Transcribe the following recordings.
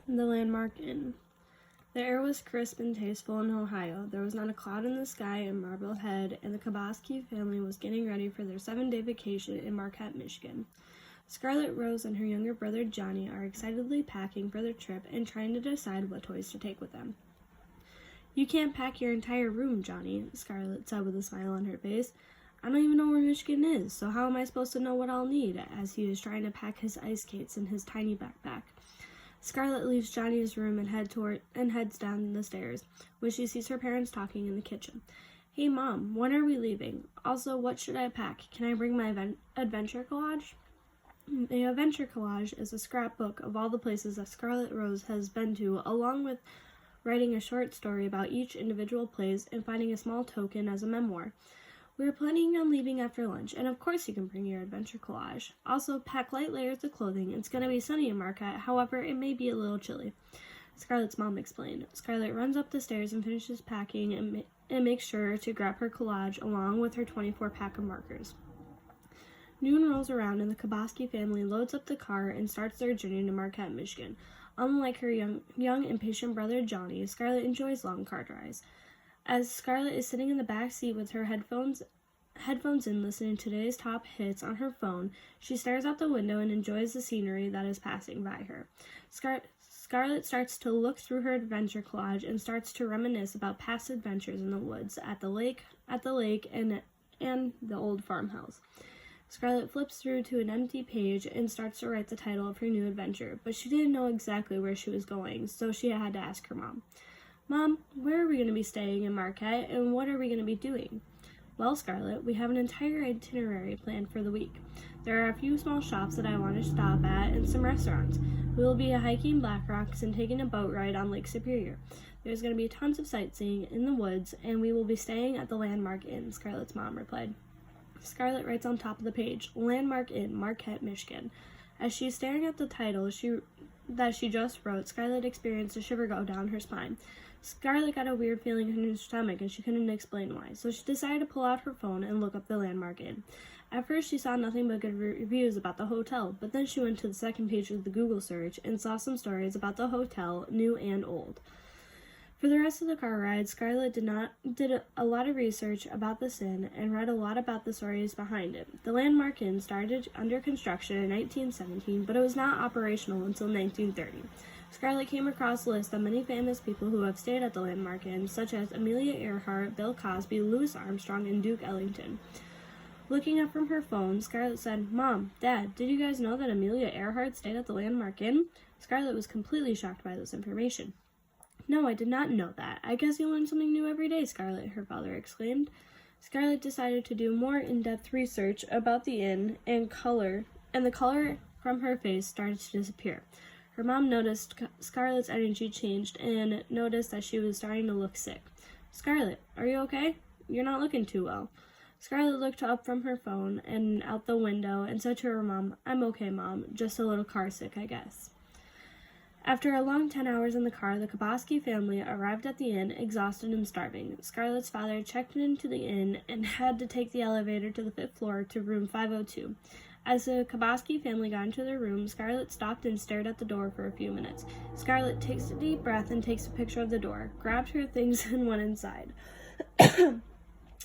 The Landmark Inn. The air was crisp and tasteful in Ohio. There was not a cloud in the sky in Marblehead, and the Kabaski family was getting ready for their 7-day vacation in Marquette, Michigan. Scarlett Rose and her younger brother Johnny are excitedly packing for their trip and trying to decide what toys to take with them. "You can't pack your entire room, Johnny," Scarlett said with a smile on her face. "I don't even know where Michigan is, so how am I supposed to know what I'll need?" as he is trying to pack his ice skates in his tiny backpack. Scarlett leaves Johnny's room and heads down the stairs when she sees her parents talking in the kitchen. "Hey, Mom, when are we leaving? Also, what should I pack? Can I bring my adventure collage?" The adventure collage is a scrapbook of all the places that Scarlett Rose has been to, along with writing a short story about each individual place and finding a small token as a memoir. "We're planning on leaving after lunch, and of course you can bring your adventure collage. Also, pack light layers of clothing. It's going to be sunny in Marquette, however, it may be a little chilly," Scarlett's mom explained. Scarlett runs up the stairs and finishes packing and makes sure to grab her collage along with her 24-pack of markers. Noon rolls around and the Kabaski family loads up the car and starts their journey to Marquette, Michigan. Unlike her young impatient brother Johnny, Scarlett enjoys long car drives. As Scarlett is sitting in the back seat with her headphones in, listening to today's top hits on her phone, she stares out the window and enjoys the scenery that is passing by her. Scarlett starts to look through her adventure collage and starts to reminisce about past adventures in the woods, at the lake, and the old farmhouse. Scarlett flips through to an empty page and starts to write the title of her new adventure, but she didn't know exactly where she was going, so she had to ask her mom. "Mom, where are we going to be staying in Marquette, and what are we going to be doing?" "Well, Scarlett, we have an entire itinerary planned for the week. There are a few small shops that I want to stop at and some restaurants. We will be hiking Black Rocks and taking a boat ride on Lake Superior. There's going to be tons of sightseeing in the woods, and we will be staying at the Landmark Inn," Scarlett's mom replied. Scarlett writes on top of the page, "Landmark Inn, Marquette, Michigan." As she's staring at the title that she just wrote, Scarlett experienced a shiver go down her spine. Scarlett got a weird feeling in her stomach, and she couldn't explain why, so she decided to pull out her phone and look up the Landmark Inn. At first, she saw nothing but good reviews about the hotel, but then she went to the second page of the Google search and saw some stories about the hotel, new and old. For the rest of the car ride, Scarlett did a lot of research about this inn and read a lot about the stories behind it. The Landmark Inn started under construction in 1917, but it was not operational until 1930. Scarlett came across a list of many famous people who have stayed at the Landmark Inn, such as Amelia Earhart, Bill Cosby, Louis Armstrong, and Duke Ellington. Looking up from her phone, Scarlett said, "Mom, Dad, did you guys know that Amelia Earhart stayed at the Landmark Inn?" Scarlett was completely shocked by this information. "No, I did not know that. I guess you learn something new every day, Scarlett," her father exclaimed. Scarlett decided to do more in-depth research about the inn and the color from her face started to disappear. Her mom noticed Scarlett's energy changed and noticed that she was starting to look sick. "Scarlett, are you okay? You're not looking too well." Scarlett looked up from her phone and out the window and said to her mom, "I'm okay, Mom. Just a little car sick, I guess." After a long 10 hours in the car, the Kabaski family arrived at the inn, exhausted and starving. Scarlett's father checked into the inn and had to take the elevator to the 5th floor to room 502. As the Kabaski family got into their room, Scarlett stopped and stared at the door for a few minutes. Scarlett takes a deep breath and takes a picture of the door, grabbed her things, and went inside.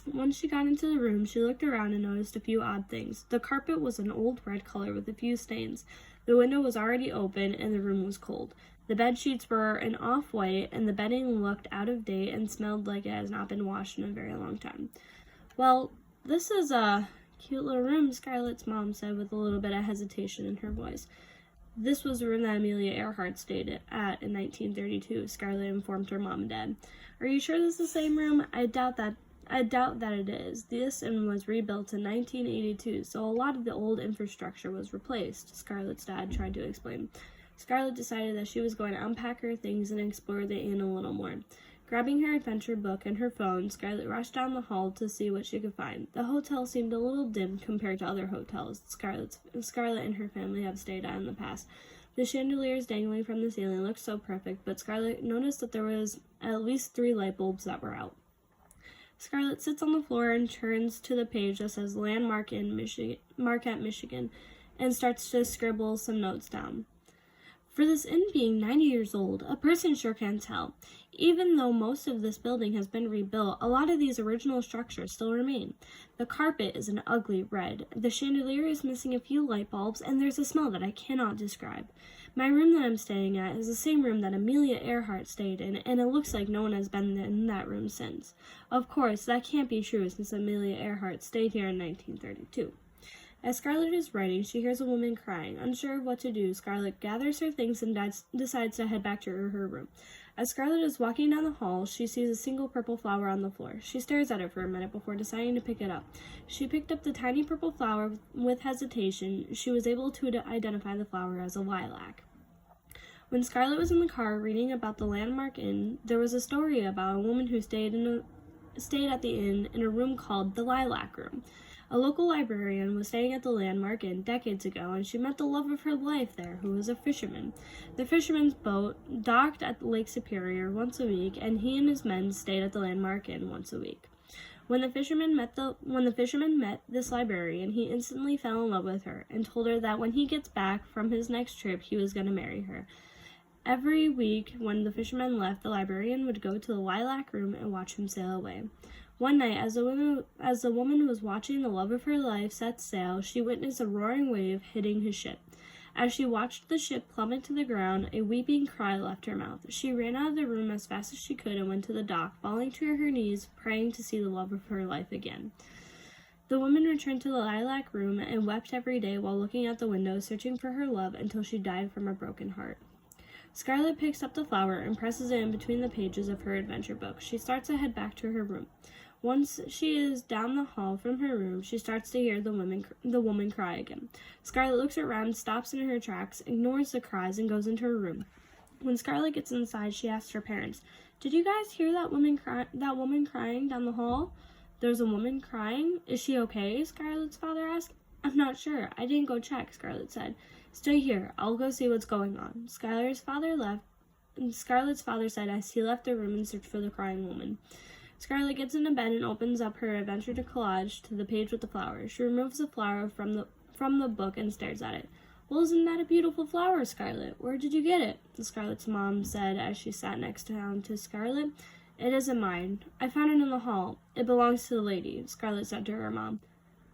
Once she got into the room, she looked around and noticed a few odd things. The carpet was an old red color with a few stains. The window was already open, and the room was cold. The bed sheets were an off-white, and the bedding looked out of date and smelled like it has not been washed in a very long time. "Well, this is a cute little room," Scarlett's mom said with a little bit of hesitation in her voice. "This was the room that Amelia Earhart stayed at in 1932, Scarlett informed her mom and dad. "Are you sure this is the same room? I doubt that it is. This inn was rebuilt in 1982, so a lot of the old infrastructure was replaced," Scarlett's dad tried to explain. Scarlett decided that she was going to unpack her things and explore the inn a little more. Grabbing her adventure book and her phone, Scarlett rushed down the hall to see what she could find. The hotel seemed a little dim compared to other hotels Scarlett and her family have stayed at in the past. The chandeliers dangling from the ceiling looked so perfect, but Scarlett noticed that there was at least 3 light bulbs that were out. Scarlett sits on the floor and turns to the page that says Landmark Inn, Marquette, Michigan, and starts to scribble some notes down. For this inn being 90 years old, a person sure can tell. Even though most of this building has been rebuilt, a lot of these original structures still remain. The carpet is an ugly red, the chandelier is missing a few light bulbs, and there's a smell that I cannot describe. My room that I'm staying at is the same room that Amelia Earhart stayed in, and it looks like no one has been in that room since. Of course, that can't be true since Amelia Earhart stayed here in 1932. As Scarlett is writing, she hears a woman crying. Unsure of what to do, Scarlett gathers her things and decides to head back to her room. As Scarlett is walking down the hall, she sees a single purple flower on the floor. She stares at it for a minute before deciding to pick it up. She picked up the tiny purple flower with hesitation. She was able to identify the flower as a lilac. When Scarlett was in the car reading about the Landmark Inn, there was a story about a woman who stayed at the inn in a room called the Lilac Room. A local librarian was staying at the Landmark Inn decades ago, and she met the love of her life there, who was a fisherman. The fisherman's boat docked at Lake Superior once a week, and he and his men stayed at the Landmark Inn once a week. When the fisherman met this librarian, he instantly fell in love with her and told her that when he gets back from his next trip, he was going to marry her. Every week, when the fisherman left, the librarian would go to the Lilac Room and watch him sail away. One night, as the woman was watching the love of her life set sail, she witnessed a roaring wave hitting his ship. As she watched the ship plummet to the ground, a weeping cry left her mouth. She ran out of the room as fast as she could and went to the dock, falling to her knees, praying to see the love of her life again. The woman returned to the Lilac Room and wept every day while looking out the window, searching for her love until she died from a broken heart. Scarlett picks up the flower and presses it in between the pages of her adventure book. She starts to head back to her room. Once she is down the hall from her room, she starts to hear the woman cry again. Scarlett looks around, stops in her tracks, ignores the cries, and goes into her room. When Scarlett gets inside, she asks her parents, "Did you guys hear that woman crying down the hall?" "There's a woman crying? Is she okay?" Scarlett's father asked. "I'm not sure. I didn't go check," Scarlett said. "Stay here. I'll go see what's going on." Scarlett's father said as he left the room in search for the crying woman. Scarlett gets into bed and opens up her adventure to collage to the page with the flower. She removes the flower from the book and stares at it. "Well, isn't that a beautiful flower, Scarlett? Where did you get it?" Scarlett's mom said as she sat next to Scarlett. "It isn't mine. I found it in the hall. It belongs to the lady," Scarlett said to her mom.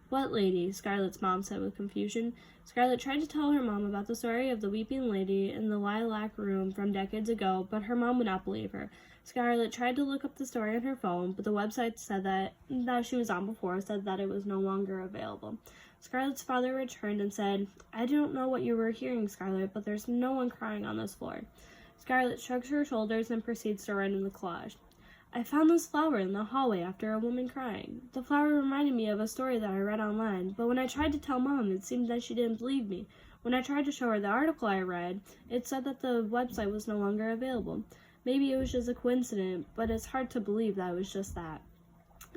"What lady?" Scarlett's mom said with confusion. Scarlett tried to tell her mom about the story of the weeping lady in the Lilac Room from decades ago, but her mom would not believe her. Scarlett tried to look up the story on her phone, but the website said that she was on before said that it was no longer available. Scarlett's father returned and said, "I don't know what you were hearing, Scarlett, but there's no one crying on this floor." Scarlett shrugs her shoulders and proceeds to write in the collage. "I found this flower in the hallway after a woman crying. The flower reminded me of a story that I read online, but when I tried to tell Mom, it seemed that she didn't believe me. When I tried to show her the article I read, it said that the website was no longer available. Maybe it was just a coincidence, but it's hard to believe that it was just that."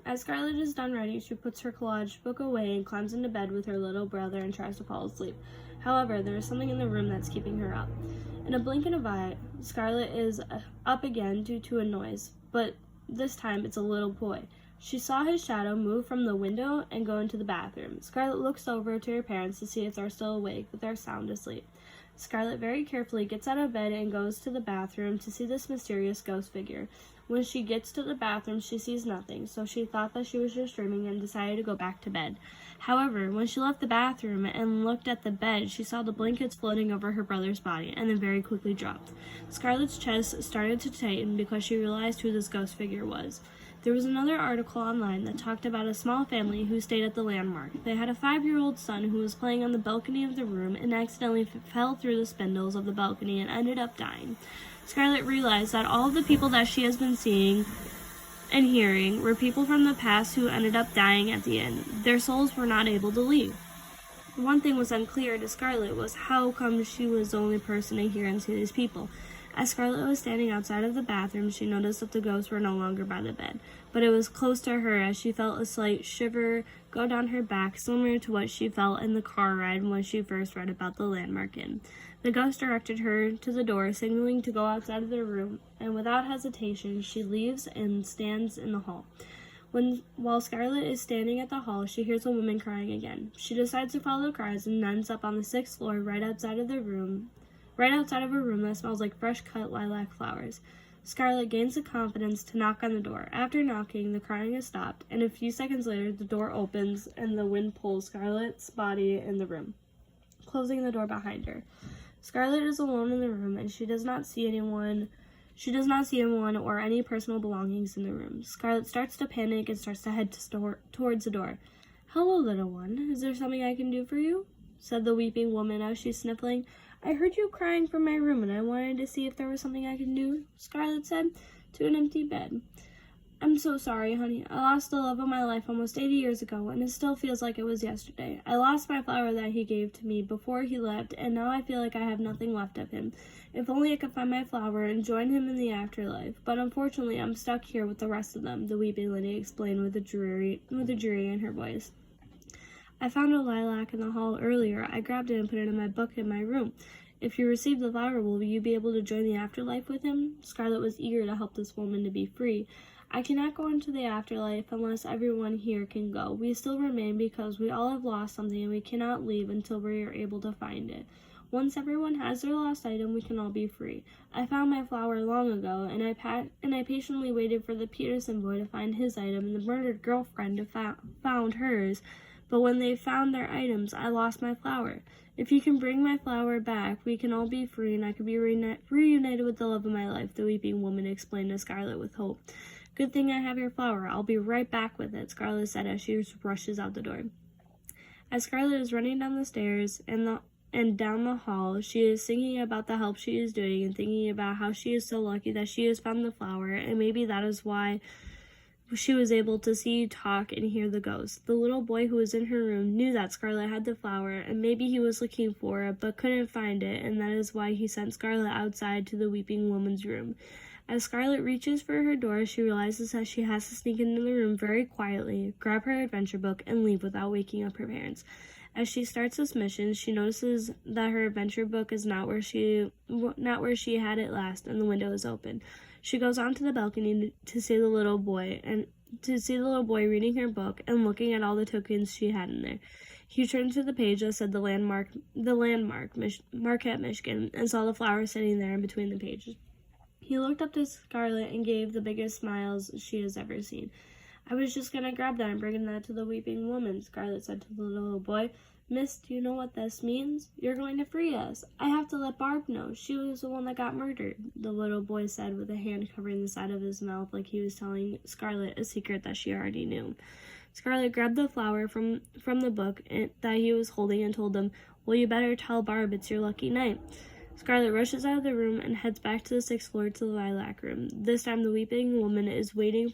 As Scarlett is done writing, she puts her collage book away and climbs into bed with her little brother and tries to fall asleep. However, there is something in the room that's keeping her up. In a blink of an eye, Scarlett is up again due to a noise, but this time it's a little boy. She saw his shadow move from the window and go into the bathroom. Scarlett looks over to her parents to see if they're still awake, but they're sound asleep. Scarlett very carefully gets out of bed and goes to the bathroom to see this mysterious ghost figure. When she gets to the bathroom, she sees nothing, so she thought that she was just dreaming and decided to go back to bed. However, when she left the bathroom and looked at the bed, she saw the blankets floating over her brother's body and then very quickly dropped. Scarlett's chest started to tighten because she realized who this ghost figure was. There was another article online that talked about a small family who stayed at the Landmark. They had a 5-year-old son who was playing on the balcony of the room and accidentally fell through the spindles of the balcony and ended up dying. Scarlett realized that all of the people that she has been seeing and hearing were people from the past who ended up dying at the end. Their souls were not able to leave. One thing was unclear to Scarlett was how come she was the only person to hear and see these people. As Scarlett was standing outside of the bathroom, she noticed that the ghosts were no longer by the bed, but it was close to her as she felt a slight shiver go down her back, similar to what she felt in the car ride when she first read about the Landmark Inn. The ghost directed her to the door, signaling to go outside of the room, and without hesitation, she leaves and stands in the hall. While Scarlett is standing at the hall, she hears a woman crying again. She decides to follow the cries and ends up on the 6th floor right right outside of her room that smells like fresh cut lilac flowers. Scarlet gains the confidence to knock on the door. After knocking, the crying is stopped, and a few seconds later, the door opens and the wind pulls Scarlet's body in the room, closing the door behind her. Scarlet is alone in the room, and she does not see anyone or any personal belongings in the room. Scarlet starts to panic and starts to head towards the door. "Hello, little one. Is there something I can do for you?" said the weeping woman as she's sniffling. "I heard you crying from my room, and I wanted to see if there was something I could do," Scarlet said, to an empty bed. "I'm so sorry, honey. I lost the love of my life almost 80 years ago, and it still feels like it was yesterday. I lost my flower that he gave to me before he left, and now I feel like I have nothing left of him. If only I could find my flower and join him in the afterlife. But unfortunately, I'm stuck here with the rest of them," the weeping lady explained with a dreary in her voice. "I found a lilac in the hall earlier. I grabbed it and put it in my book in my room. If you receive the flower, will you be able to join the afterlife with him?" Scarlet was eager to help this woman to be free. "I cannot go into the afterlife unless everyone here can go. We still remain because we all have lost something and we cannot leave until we are able to find it. Once everyone has their lost item, we can all be free. I found my flower long ago, and I patiently waited for the Peterson boy to find his item and the murdered girlfriend to found hers. But when they found their items, I lost my flower. If you can bring my flower back, we can all be free and I can be reunited with the love of my life," the weeping woman explained to Scarlet with hope. "Good thing I have your flower. I'll be right back with it," Scarlet said as she rushes out the door. As Scarlet is running down the stairs and down the hall, she is thinking about the help she is doing and thinking about how she is so lucky that she has found the flower, and maybe that is why she was able to see, talk, and hear the ghost. The little boy who was in her room knew that Scarlet had the flower, and maybe he was looking for it, but couldn't find it, and that is why he sent Scarlet outside to the weeping woman's room. As Scarlet reaches for her door, she realizes that she has to sneak into the room very quietly, grab her adventure book, and leave without waking up her parents. As she starts this mission, she notices that her adventure book is not where she had it last, and the window is open. She goes onto the balcony to see the little boy reading her book and looking at all the tokens she had in there. He turned to the page that said the landmark, Marquette, Michigan, and saw the flower sitting there in between the pages. He looked up to Scarlet and gave the biggest smiles she has ever seen. "I was just going to grab that and bring that to the weeping woman," Scarlet said to the little boy. "Miss, do you know what this means? You're going to free us. I have to let Barb know. She was the one that got murdered," the little boy said with a hand covering the side of his mouth like he was telling Scarlet a secret that she already knew. Scarlet grabbed the flower from the book that he was holding and told him, "Well, you better tell Barb it's your lucky night." Scarlet rushes out of the room and heads back to the 6th floor to the lilac room. This time the weeping woman is waiting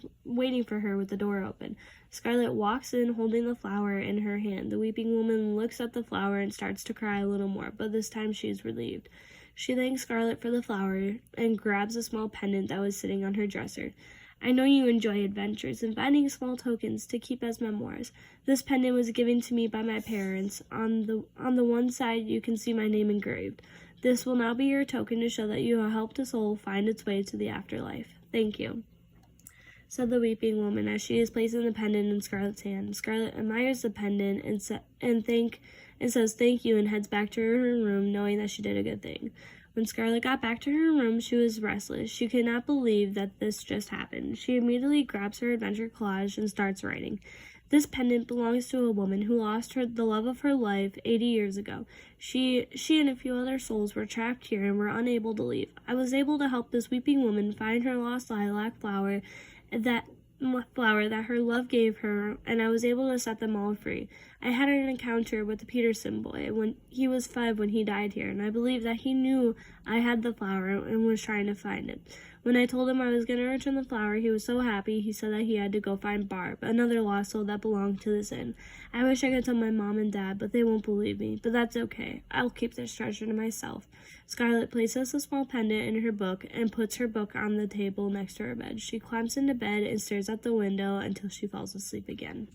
for her with the door open. Scarlet walks in holding the flower in her hand. The weeping woman looks at the flower and starts to cry a little more, but this time she is relieved. She thanks Scarlet for the flower and grabs a small pendant that was sitting on her dresser. "I know you enjoy adventures and finding small tokens to keep as memoirs. This pendant was given to me by my parents. On the one side you can see my name engraved. This will now be your token to show that you have helped a soul find its way to the afterlife. Thank you," said the weeping woman as she is placing the pendant in Scarlet's hand. Scarlet admires the pendant and says thank you and heads back to her room knowing that she did a good thing. When Scarlet got back to her room, she was restless. She could not believe that this just happened. She immediately grabs her adventure collage and starts writing. "This pendant belongs to a woman who lost the love of her life 80 years ago. She and a few other souls were trapped here and were unable to leave. I was able to help this weeping woman find her lost lilac flower that her love gave her, and I was able to set them all free. I had an encounter with the Peterson boy when he was 5 when he died here, and I believe that he knew I had the flower and was trying to find it. When I told him I was going to return the flower, he was so happy he said that he had to go find Barb, another lost soul that belonged to this inn. I wish I could tell my mom and dad, but they won't believe me. But that's okay. I'll keep this treasure to myself." Scarlet places a small pendant in her book and puts her book on the table next to her bed. She climbs into bed and stares out the window until she falls asleep again.